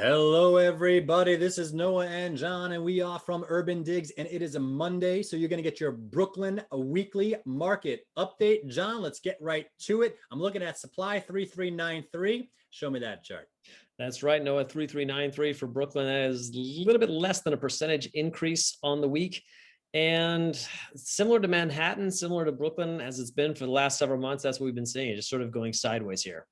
Hello, everybody. This is Noah and John, and we are from Urban Digs, and it is a Monday, so you're going to get your Brooklyn weekly market update. John, let's get right to it. I'm looking at supply 3393. Show me that chart. That's right, Noah. 3393 for Brooklyn. That is a little bit less than a percentage increase on the week. And similar to Manhattan, similar to Brooklyn, as it's been for the last several months, that's what we've been seeing, just sort of going sideways here.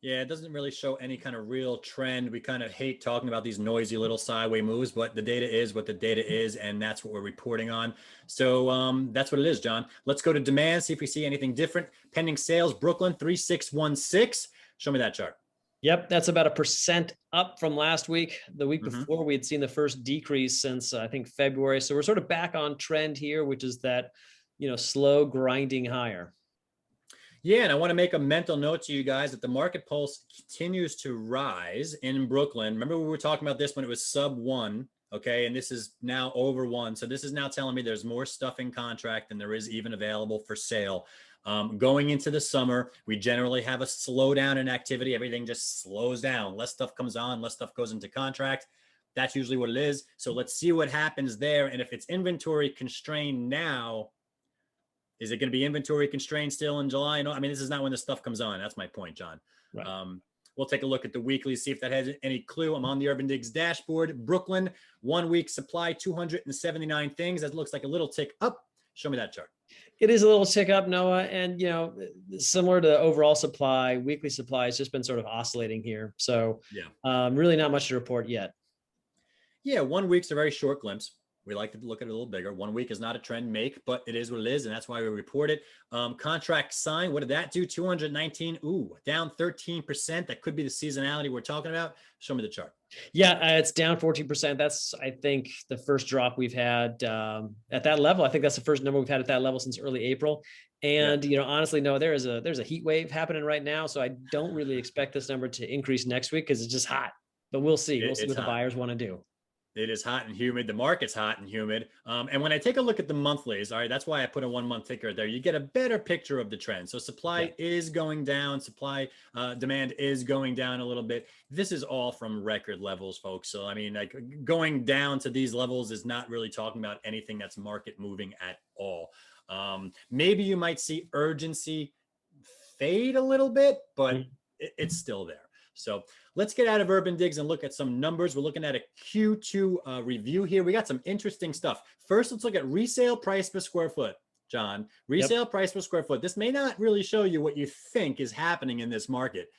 Yeah, it doesn't really show any kind of real trend. We kind of hate talking about these noisy little sideways moves, but the data is what the data is, and that's what we're reporting on. So that's what it is, John. Let's go to demand, see if we see anything different. Pending sales, Brooklyn 3616. Show me that chart. Yep, that's about 1% up from last week. The week before, we had seen the first decrease since I think February. So we're sort of back on trend here, which is that, slow grinding higher. Yeah, and I want to make a mental note to you guys that the market pulse continues to rise in Brooklyn. Remember we were talking about this when it was sub 1, okay? And this is now over 1. So this is now telling me there's more stuff in contract than there is even available for sale. Going into the summer, we generally have a slowdown in activity. Everything just slows down. Less stuff comes on, less stuff goes into contract. That's usually what it is. So let's see what happens there. And if it's inventory constrained now, is it going to be inventory constrained still in July? No, I mean, this is not when the stuff comes on. That's my point, John. Right. We'll take a look at the weekly, see if that has any clue. I'm on the UrbanDigs dashboard. Brooklyn, 1 week supply, 279 things. That looks like a little tick up. Show me that chart. It is a little tick up, Noah. And, similar to overall supply, weekly supply has just been sort of oscillating here. So yeah, really not much to report yet. Yeah, 1 week's a very short glimpse. We like to look at it a little bigger. 1 week is not a trend make, but it is what it is, and that's why we report it. Contract signed, what did that do? 219, down 13%. That could be the seasonality we're talking about. Show me the chart. Yeah, it's down 14%. That's, I think, the first drop we've had at that level. I think that's the first number we've had at that level since early April. And, honestly, no, there's a heat wave happening right now, so I don't really expect this number to increase next week because it's just hot. But we'll see. We'll see what the buyers want to do. It is hot and humid. The market's hot and humid. And when I take a look at the monthlies, all right, that's why I put a 1 month ticker there. You get a better picture of the trend. So supply is going down. Demand is going down a little bit. This is all from record levels, folks. So, I mean, like going down to these levels is not really talking about anything that's market moving at all. Maybe you might see urgency fade a little bit, but it's still there. So let's get out of UrbanDigs and look at some numbers. We're looking at a Q2 review here. We got some interesting stuff. First, let's look at resale price per square foot, John. Resale price per square foot. This may not really show you what you think is happening in this market,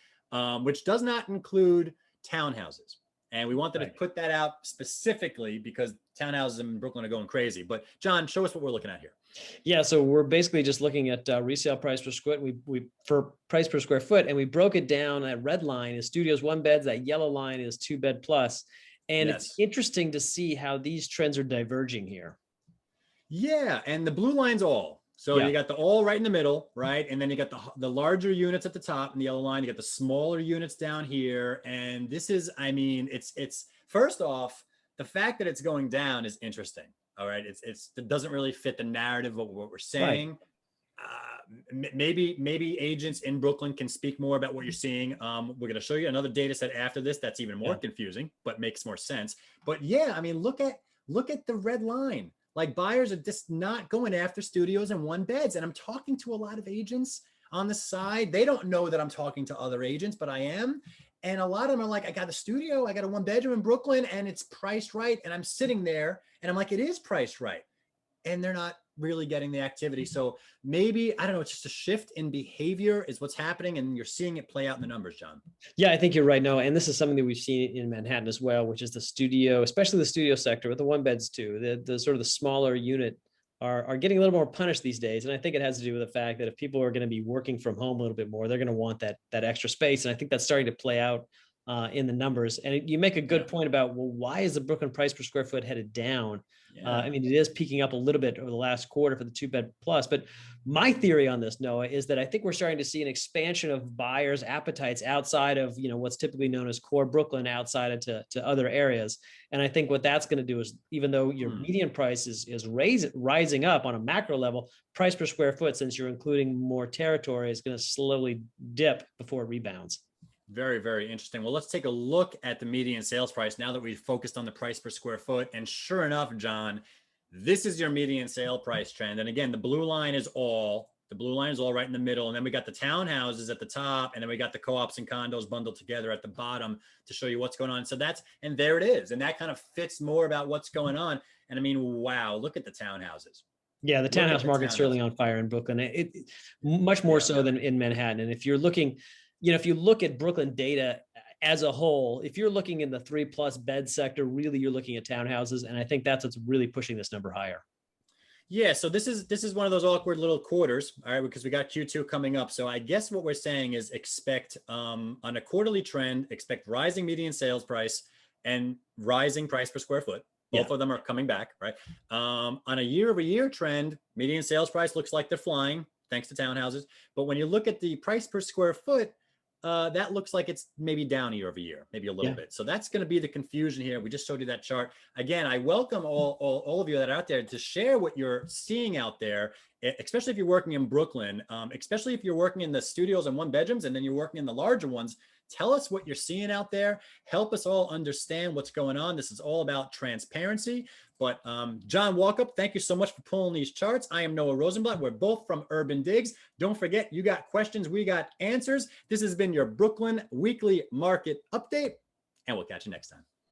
which does not include townhouses. And we wanted to put that out specifically because townhouses in Brooklyn are going crazy. But John, show us what we're looking at here. Yeah, so we're basically just looking at resale price per square. We for price per square foot, and we broke it down. That red line is studios 1 beds. That yellow line is 2 bed plus. And it's interesting to see how these trends are diverging here. Yeah, and the blue line's all. So you got the all right in the middle, right? And then you got the larger units at the top in the yellow line. You got the smaller units down here. And this is, I mean, it's first off, the fact that it's going down is interesting. All right. It doesn't really fit the narrative of what we're saying. Right. Maybe agents in Brooklyn can speak more about what you're seeing. We're going to show you another data set after this that's even more confusing, but makes more sense. But yeah, I mean, look at the red line. Like buyers are just not going after studios and 1 beds. And I'm talking to a lot of agents on the side. They don't know that I'm talking to other agents, but I am. And a lot of them are like, I got a studio, I got a 1 bedroom in Brooklyn and it's priced right. And I'm sitting there and I'm like, it is priced right. And they're not really getting the activity. So maybe, I don't know, it's just a shift in behavior is what's happening. And you're seeing it play out in the numbers, John. Yeah, I think you're right, Noah. And this is something that we've seen in Manhattan as well, which is the studio, especially the studio sector with the 1 beds too. The sort of the smaller unit are getting a little more punished these days. And I think it has to do with the fact that if people are going to be working from home a little bit more, they're going to want that extra space. And I think that's starting to play out in the numbers. And you make a good point about, well, why is the Brooklyn price per square foot headed down? I mean, it is peaking up a little bit over the last quarter for the 2 bed plus. But my theory on this, Noah, is that I think we're starting to see an expansion of buyers' appetites outside of, what's typically known as core Brooklyn, outside of to other areas. And I think what that's going to do is, even though your median price is rising up on a macro level, price per square foot, since you're including more territory, is going to slowly dip before it rebounds. Very, very interesting. Well, let's take a look at the median sales price now that we've focused on the price per square foot. And sure enough, John, this is your median sale price trend. And again, the blue line is all right in the middle. And then we got the townhouses at the top, and then we got the co-ops and condos bundled together at the bottom to show you what's going on. So and there it is. And that kind of fits more about what's going on. And I mean, wow, look at the townhouses. Yeah, the townhouse market's certainly on fire in Brooklyn. It much more so than in Manhattan. And if you're looking, if you look at Brooklyn data as a whole, if you're looking in the 3+ bed sector, really you're looking at townhouses. And I think that's what's really pushing this number higher. Yeah, so this is one of those awkward little quarters, all right, because we got Q2 coming up. So I guess what we're saying is expect on a quarterly trend, expect rising median sales price and rising price per square foot. Both of them are coming back, right? On a year-over-year trend, median sales price looks like they're flying thanks to townhouses. But when you look at the price per square foot, that looks like it's maybe down year over year, maybe a little bit. So that's going to be the confusion here. We just showed you that chart. Again, I welcome all of you that are out there to share what you're seeing out there, especially if you're working in Brooklyn, especially if you're working in the studios and one bedrooms, and then you're working in the larger ones. Tell us what you're seeing out there. Help us all understand what's going on. This is all about transparency. But John Walkup, thank you so much for pulling these charts. I am Noah Rosenblatt. We're both from UrbanDigs. Don't forget, you got questions, we got answers. This has been your Brooklyn Weekly Market Update, and we'll catch you next time.